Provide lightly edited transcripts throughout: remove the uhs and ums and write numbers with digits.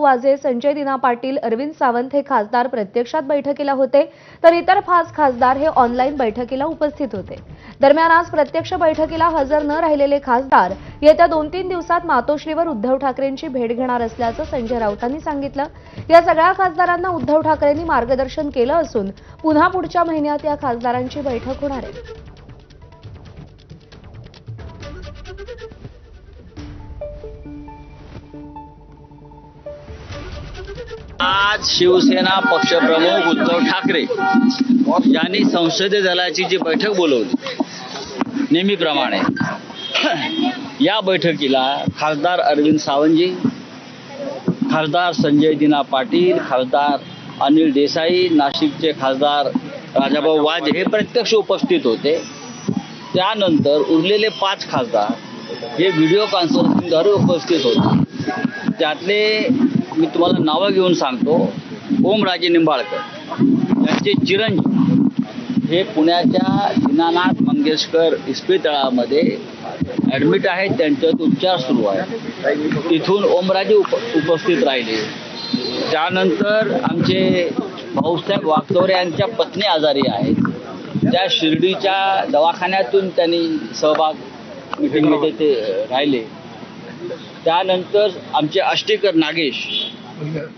वाजे, संजय दिना पाटील, अरविंद सावंत हे खासदार प्रत्यक्षात बैठकीला होते, तर इतर 5 खासदार हे ऑनलाईन बैठकीला उपस्थित होते। दरम्यान आज प्रत्यक्ष बैठकीला हजर न राहिलेले खासदार येत्या 2-3 दिवसात मातोश्रीवर उद्धव ठाकरेंची भेट घेणार असल्याचं संजय राऊतांनी सांगितलं। या सगळ्या खासदारांना उद्धव ठाकरेंनी मार्गदर्शन केलं असून पुन्हा पुढच्या महिन्यात या खासदारांची बैठक होणार आहे। आज शिवसेना पक्षप्रमुख उद्धव ठाकरे यांनी संसदीय दलाची जी बैठक बोलवली नेहमीप्रमाणे या बैठकीला खासदार अरविंद सावंतजी, खासदार संजय दिना पाटील, खासदार अनिल देसाई, नाशिकचे खासदार राजाभाऊ वाजे हे प्रत्यक्ष उपस्थित होते। त्यानंतर उरलेले 5 खासदार हे व्हिडिओ कॉन्फरन्सिंगद्वारे उपस्थित होते। त्यातले मी तुम्हाला नावं घेऊन सांगतो। ओमराजे निंबाळकर यांचे चिरंजीव हे पुण्याच्या दीनानाथ मंगेशकर इस्पितळामध्ये ॲडमिट आहेत, त्यांच्यात उपचार सुरू आहे। तिथून ओमराजे उपस्थित राहिले। त्यानंतर आमचे भाऊसाहेब वागचौरे यांच्या पत्नी आजारी आहेत, त्या शिर्डीच्या दवाखान्यातून त्यांनी सहभाग मीटिंगमध्ये ते राहिले। त्यानंतर आमचे आष्टीकर नागेश,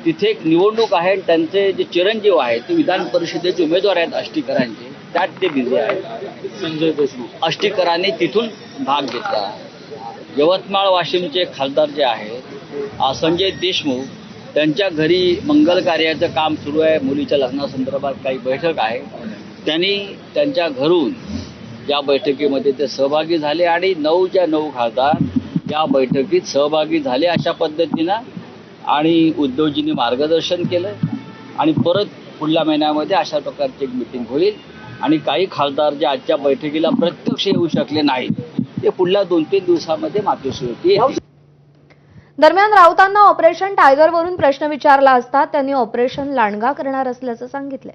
तिथे एक निवडणूक आहे, त्यांचे जे चिरंजीव आहेत ते विधान परिषदेचे उमेदवार आहेत आष्टीकरांचे, त्यात ते बिझी आहेत। संजय देशमुख आष्टीकरांनी तिथून भाग घेतला। यवतमाळ वाशिमचे खासदार जे आहेत संजय देशमुख, त्यांच्या घरी मंगल कार्याचं काम सुरू आहे, मुलीच्या लग्नासंदर्भात काही बैठक आहे, त्यांनी त्यांच्या घरून या बैठकीमध्ये ते सहभागी झाले आणि 9च्या 9 खासदार या बैठकीत सहभागी झाले अशा पद्धतीनं। आणि उद्धवजींनी मार्गदर्शन केलं आणि परत पुढल्या महिन्यामध्ये अशा प्रकारची एक मीटिंग होईल आणि काही खासदार जे आजच्या बैठकीला प्रत्यक्ष येऊ शकले नाहीत ते पुढल्या 2-3 दिवसामध्ये मातोश्रीवरती येतील। दरम्यान राऊतांना ऑपरेशन टायगरवरून प्रश्न विचारला असता त्यांनी ऑपरेशन लांडगा करणार असल्याचं सांगितलंय।